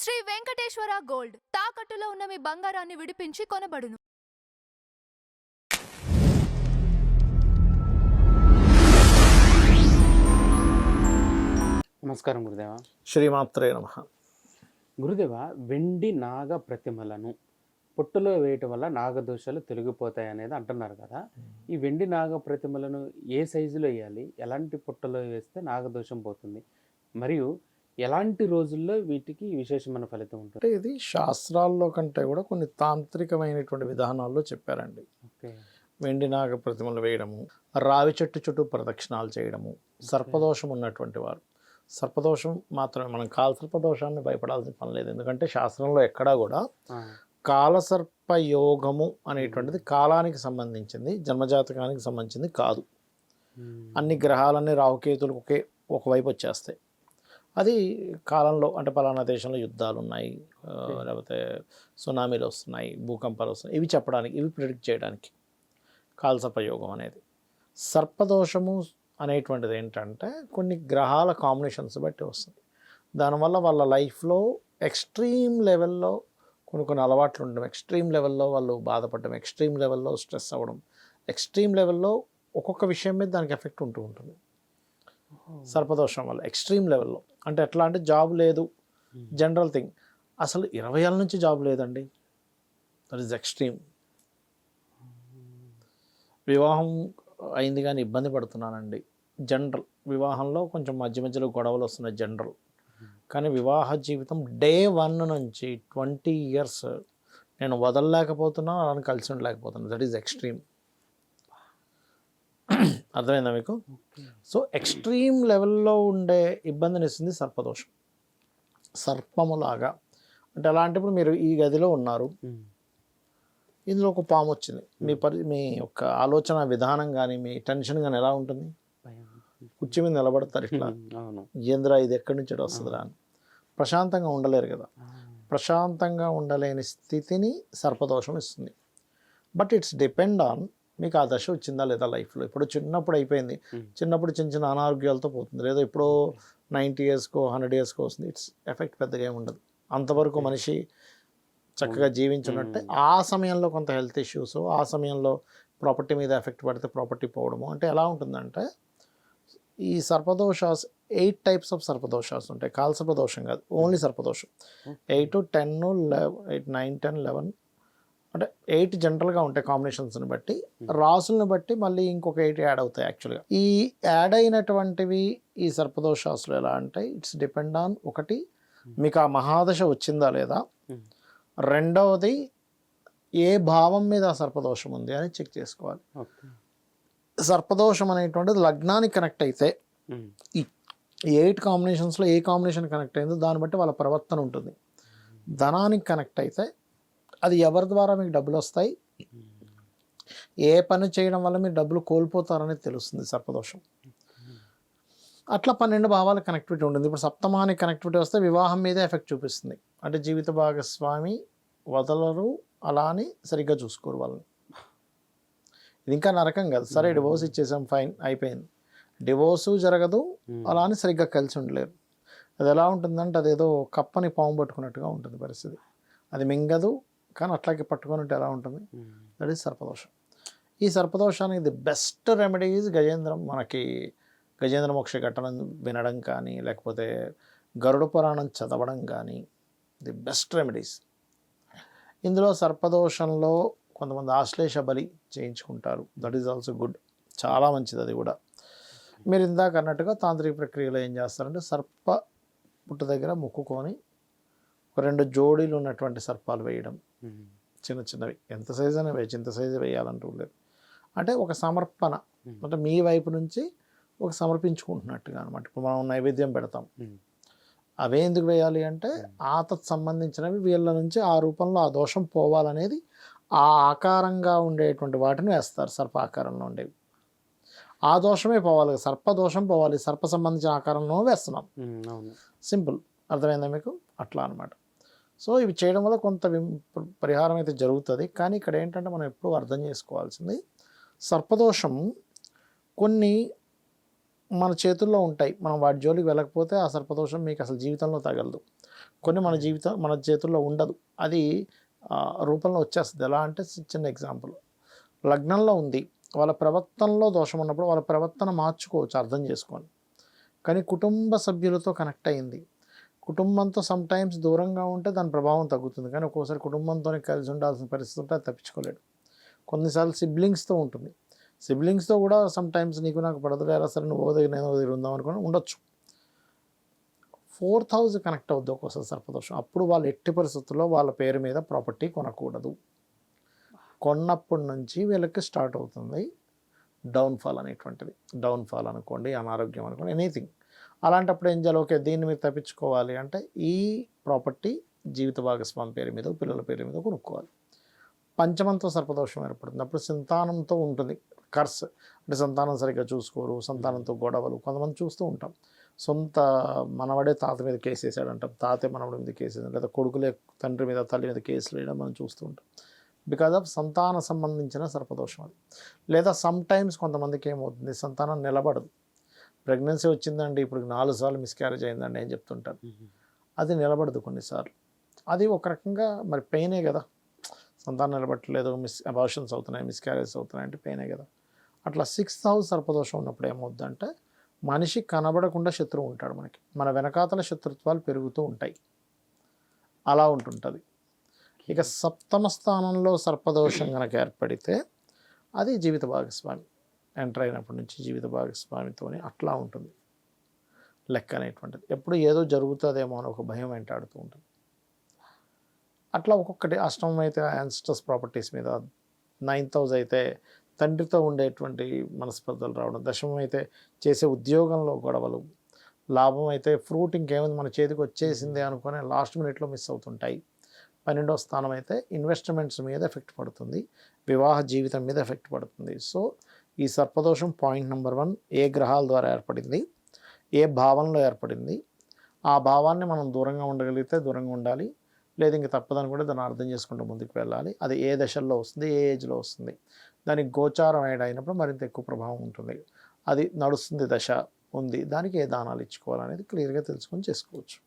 Shri Venkateswara gold తాకట్టులో ఉన్న మీ బంగారాన్ని విడిపించి కొనబడును. నమస్కారం గురుదేవ. శ్రీమాత్రే నమః. గురుదేవ, వెండి నాగ ప్రతిమలను పొట్టులో వేయటం వల్ల నాగదోషాలు తొలగిపోతాయి అనేది అంటున్నారు కదా. ఈ వెండి నాగ ప్రతిమలను ఏ సైజులో వేయాలి, ఎలాంటి పొట్టులో వేస్తే నాగదోషం పోతుంది, మరియు ఎలాంటి రోజుల్లో వీటికి విశేషమైన ఫలితం ఉంటుంది? అంటే ఇది శాస్త్రాల్లో కంటే కూడా కొన్ని తాంత్రికమైనటువంటి విధానాల్లో చెప్పారండి. ఓకే. వెండి నాగ ప్రతిమలు వేయడము, రావి చెట్టు చుట్టూ ప్రదక్షిణాలు చేయడము, సర్పదోషం ఉన్నటువంటి వారు, సర్పదోషం మాత్రమే, మనం కాలసర్పదోషాన్ని భయపడాల్సిన పని లేదు. ఎందుకంటే శాస్త్రంలో ఎక్కడా కూడా కాలసర్ప యోగము అనేటువంటిది కాలానికి సంబంధించింది, జన్మజాతకానికి సంబంధించింది కాదు. అన్ని గ్రహాలన్నీ రాహుకేతులకు ఒకవైపు వచ్చేస్తాయి. అది కాలంలో, అంటే పలానా దేశంలో యుద్ధాలు ఉన్నాయి, లేకపోతే సునామీలు వస్తున్నాయి, భూకంపాలు వస్తున్నాయి, ఇవి చెప్పడానికి, ఇవి ప్రిడిక్ట్ చేయడానికి కాలసర్పయోగం అనేది. సర్పదోషము అనేటువంటిది ఏంటంటే కొన్ని గ్రహాల కాంబినేషన్స్ బట్టి వస్తుంది. దానివల్ల వాళ్ళ లైఫ్లో ఎక్స్ట్రీమ్ లెవెల్లో కొన్ని అలవాట్లు ఉండడం, ఎక్స్ట్రీమ్ లెవెల్లో వాళ్ళు బాధపడడం, ఎక్స్ట్రీమ్ లెవెల్లో స్ట్రెస్ అవ్వడం, ఎక్స్ట్రీమ్ లెవెల్లో ఒక్కొక్క విషయం మీద దానికి ఎఫెక్ట్ ఉంటుంది సర్పదోషం వల్ల. ఎక్స్ట్రీమ్ లెవెల్లో అంటే ఎట్లా అంటే జాబ్ లేదు, జనరల్ థింగ్, అసలు 20 ఏళ్ళ నుంచి జాబ్ లేదండి, దట్ ఈస్ ఎక్స్ట్రీమ్. వివాహం అయింది కానీ ఇబ్బంది పడుతున్నానండి, జనరల్. వివాహంలో కొంచెం మధ్యలో గొడవలు వస్తున్నాయి, జనరల్. కానీ వివాహ జీవితం డే 1 నుంచి 20 years నేను వదలలేకపోతున్నాను, అలానే కలిసి ఉండలేకపోతున్నాను, దట్ ఈస్ ఎక్స్ట్రీమ్. అర్థమైందా మీకు? సో ఎక్స్ట్రీమ్ లెవెల్లో ఉండే ఇబ్బందిని ఇస్తుంది సర్పదోషం. సర్పములాగా అంటే అలాంటప్పుడు మీరు ఈ గదిలో ఉన్నారు, ఇందులో ఒక పాము వచ్చింది, మీ యొక్క ఆలోచన విధానం కానీ మీ టెన్షన్ కానీ ఎలా ఉంటుంది? కుర్చీ మీద నిలబడతారు ఇట్లా, ఏంద్రా ఇది ఎక్కడి నుంచి వస్తుందిరా అని. ప్రశాంతంగా ఉండలేరు కదా. ప్రశాంతంగా ఉండలేని స్థితిని సర్పదోషం ఇస్తుంది. బట్ ఇట్స్ డిపెండ్ ఆన్ మీకు ఆ దశ వచ్చిందా లేదా లైఫ్లో. ఇప్పుడు చిన్నప్పుడు అయిపోయింది, చిన్నప్పుడు చిన్న అనారోగ్యాలతో పోతుంది, లేదా ఇప్పుడు 90 yearsకో 100 yearsకో వస్తుంది, ఇట్స్ ఎఫెక్ట్ పెద్దగా ఏమి ఉండదు. అంతవరకు మనిషి చక్కగా జీవించున్నట్టే. ఆ సమయంలో కొంత హెల్త్ ఇష్యూస్, ఆ సమయంలో ప్రాపర్టీ మీద ఎఫెక్ట్ పడితే ప్రాపర్టీ పోవడము. అంటే ఎలా ఉంటుందంటే ఈ సర్పదోషాస్ 8 types ఆఫ్ సర్పదోషాస్ ఉంటాయి. కాలసర్పదోషం కాదు, ఓన్లీ సర్పదోషం. 8, 10, 8, 9, 10, 11 అంటే 8 జనరల్గా ఉంటాయి కాంబినేషన్స్ని బట్టి. రాసులను బట్టి మళ్ళీ ఇంకొక 8 యాడ్ అవుతాయి యాక్చువల్గా. ఈ యాడ్ అయినటువంటివి ఈ సర్పదోషాసులు ఎలా అంటే ఇట్స్ డిపెండ్ ఆన్, ఒకటి మీకు ఆ మహాదశ వచ్చిందా లేదా, రెండవది ఏ భావం మీద ఆ సర్పదోషం ఉంది అని చెక్ చేసుకోవాలి. సర్పదోషం అనేటువంటిది లగ్నానికి కనెక్ట్ అయితే ఈ 8 కాంబినేషన్స్లో ఏ కాంబినేషన్ కనెక్ట్ అయిందో దాన్ని బట్టి వాళ్ళ ప్రవర్తన ఉంటుంది. ధనానికి కనెక్ట్ అయితే అది ఎవరి ద్వారా మీకు డబ్బులు వస్తాయి, ఏ పని చేయడం వల్ల మీరు డబ్బులు కోల్పోతారనేది తెలుస్తుంది సర్పదోషం. అట్లా 12 భావాల కనెక్టివిటీ ఉంటుంది. ఇప్పుడు సప్తమానికి కనెక్టివిటీ వస్తే వివాహం మీదే ఎఫెక్ట్ చూపిస్తుంది. అంటే జీవిత భాగస్వామి వదలరు, అలా అని సరిగ్గా చూసుకోరు వాళ్ళని. ఇది ఇంకా నరకం కాదు. సరే డివోర్స్ ఇచ్చేసాం, ఫైన్, అయిపోయింది, డివోర్సు జరగదు, అలా అని సరిగ్గా కలిసి ఉండలేరు. అది ఎలా ఉంటుందంటే అదేదో కప్పని పాము పట్టుకున్నట్టుగా ఉంటుంది పరిస్థితి. అది మింగదు కానీ అట్లాగే పట్టుకున్నట్టు ఎలా ఉంటుంది, దట్ ఈస్ సర్పదోషం. ఈ సర్పదోషానికి ది బెస్ట్ రెమెడీ ఈజ్ గజేంద్రం. మనకి గజేంద్ర మోక్ష ఘటన వినడం కానీ, లేకపోతే గరుడ పురాణం చదవడం కానీ, ది బెస్ట్ రెమెడీస్. ఇందులో సర్పదోషంలో కొంతమంది ఆశ్లేష బలి చేయించుకుంటారు, దట్ ఈజ్ ఆల్సో గుడ్, చాలా మంచిది అది కూడా. మీరు ఇందాక అన్నట్టుగా తాంత్రిక ప్రక్రియలో ఏం చేస్తారంటే సర్ప పుట్టు దగ్గర మొక్కుకొని 2 జోడీలు ఉన్నటువంటి సర్పాలు వేయడం, చిన్నవి, ఎంత సైజు అయినా వేయచ్చు, ఇంత సైజు వేయాలంటూ లేదు. అంటే ఒక సమర్పణ, అంటే మీ వైపు నుంచి ఒక సమర్పించుకుంటున్నట్టుగా అనమాట. ఇప్పుడు మనం నైవేద్యం పెడతాం, అవే ఎందుకు వేయాలి అంటే ఆతత్ సంబంధించినవి వీళ్ళ నుంచి ఆ రూపంలో ఆ దోషం పోవాలనేది, ఆ ఆకారంగా ఉండేటువంటి వాటిని వేస్తారు, సర్ప ఆకారంలో ఉండేవి. ఆ దోషమే పోవాలి, సర్పదోషం పోవాలి, సర్ప సంబంధించిన ఆకారంలో వేస్తున్నాం. సింపుల్, అర్థమైందా మీకు? అట్లా అనమాట. సో ఇవి చేయడం వల్ల కొంత పరిహారం అయితే జరుగుతుంది. కానీ ఇక్కడ ఏంటంటే మనం ఎప్పుడూ అర్థం చేసుకోవాల్సింది, సర్పదోషం కొన్ని మన చేతుల్లో ఉంటాయి, మనం వాటి జోలికి వెళ్ళకపోతే ఆ సర్పదోషం మీకు అసలు జీవితంలో తగలదు. కొన్ని మన చేతుల్లో ఉండదు, అది రూపంలో వచ్చేస్తుంది. ఎలా అంటే చిన్న ఎగ్జాంపుల్, లగ్నంలో ఉంది, వాళ్ళ ప్రవర్తనలో దోషం ఉన్నప్పుడు వాళ్ళ ప్రవర్తన మార్చుకోవచ్చు అర్థం చేసుకొని. కానీ కుటుంబ సభ్యులతో కనెక్ట్ అయింది, కుటుంబంతో సమ్టైమ్స్ దూరంగా ఉంటే దాని ప్రభావం తగ్గుతుంది. కానీ ఒక్కోసారి కుటుంబంతోనే కలిసి ఉండాల్సిన పరిస్థితి ఉంటే అది తప్పించుకోలేడు. కొన్నిసార్లు సిబ్లింగ్స్తో ఉంటుంది, సిబ్లింగ్స్తో కూడా సమ్టైమ్స్ నీకు నాకు పడదు లేదా సరే నువ్వు దగ్గర నేను దగ్గర ఉందాం అనుకుని ఉండొచ్చు. 4th హౌస్ కనెక్ట్ అవుద్ది ఒక్కోసారి సర్పదోషం. అప్పుడు వాళ్ళు ఎట్టి పరిస్థితుల్లో వాళ్ళ పేరు మీద ప్రాపర్టీ కొనకూడదు. కొన్నప్పటి నుంచి వీళ్ళకి స్టార్ట్ అవుతుంది డౌన్ఫాల్ అనేటువంటిది. డౌన్ఫాల్ అనుకోండి, అనారోగ్యం అనుకోండి, ఎనీథింగ్. అలాంటప్పుడు ఏం చేయాలి, ఓకే దీన్ని మీరు తప్పించుకోవాలి అంటే ఈ ప్రాపర్టీ జీవిత భాగస్వామి పేరు మీద పిల్లల పేరు మీద కొనుక్కోవాలి. పంచమంతో సర్పదోషం ఏర్పడుతుంది, అప్పుడు సంతానంతో ఉంటుంది కర్స్. అంటే సంతానం సరిగ్గా చూసుకోరు, సంతానంతో గొడవలు కొంతమంది చూస్తూ ఉంటాం. సొంత మనవడే తాత మీద కేసు వేసాడంటాం, తాతే మనవడి మీద కేసు వేసాడు, లేదా కొడుకులే తండ్రి మీద తల్లి మీద కేసులు వేయడం మనం చూస్తూ ఉంటాం. బికాజ్ ఆఫ్ సంతాన సంబంధించిన సర్పదోషం అది. లేదా సమ్టైమ్స్ కొంతమందికి ఏమవుతుంది, సంతానం నిలబడదు. ప్రెగ్నెన్సీ వచ్చిందండి, ఇప్పుడు 4 సార్లు మిస్క్యారేజ్ అయిందండి అని చెప్తుంటారు, అది నిలబడదు కొన్నిసార్లు. అది ఒక రకంగా మరి పెయినే కదా, సంతానం నిలబట్టలేదు, అబార్షన్స్ అవుతున్నాయి, మిస్క్యారేజ్ అవుతున్నాయి అంటే పెయినే కదా. అట్లా 6th హౌస్ సర్పదోషం ఉన్నప్పుడు ఏమవుద్దంటే మనిషి కనబడకుండా శత్రువు ఉంటాడు మనకి, మన వెనకాతల శత్రుత్వాలు పెరుగుతూ ఉంటాయి, అలా ఉంటుంటుంది. ఇక 7వ స్థానంలో సర్పదోషం కనుక ఏర్పడితే అది జీవిత భాగస్వామి ఎంటర్ అయినప్పటి నుంచి జీవిత భాగస్వామితోనే అట్లా ఉంటుంది లెక్క అనేటువంటిది. ఎప్పుడు ఏదో జరుగుతుందేమో అని ఒక భయం వెంటాడుతూ ఉంటుంది. అట్లా ఒక్కొక్కటి అష్టమం అయితే యాన్స్టర్స్ ప్రాపర్టీస్ మీద, 9th హౌస్ అయితే తండ్రితో ఉండేటువంటి మనస్పర్ధలు రావడం, దశమం అయితే చేసే ఉద్యోగంలో గొడవలు, లాభం అయితే ఫ్రూట్ ఇంకేముంది మన చేతికి వచ్చేసింది అనుకుని లాస్ట్ మినిట్లో మిస్ అవుతుంటాయి. 12వ స్థానం అయితే ఇన్వెస్ట్మెంట్స్ మీద ఎఫెక్ట్ పడుతుంది, వివాహ జీవితం మీద ఎఫెక్ట్ పడుతుంది. సో ఈ సర్పదోషం పాయింట్ నెంబర్ 1, ఏ గ్రహాల ద్వారా ఏర్పడింది, ఏ భావంలో ఏర్పడింది, ఆ భావాన్ని మనం దూరంగా ఉండగలిగితే దూరంగా ఉండాలి, లేదు ఇంక తప్పదనుకుంటే దాన్ని అర్థం చేసుకుంటూ ముందుకు వెళ్ళాలి. అది ఏ దశల్లో వస్తుంది, ఏ ఏజ్లో వస్తుంది, దానికి గోచారం యాడ్ అయినప్పుడు మరింత ఎక్కువ ప్రభావం ఉంటుంది. అది నడుస్తుంది దశ ఉంది, దానికి ఏ దానాలు ఇచ్చుకోవాలనేది క్లియర్గా తెలుసుకొని చేసుకోవచ్చు.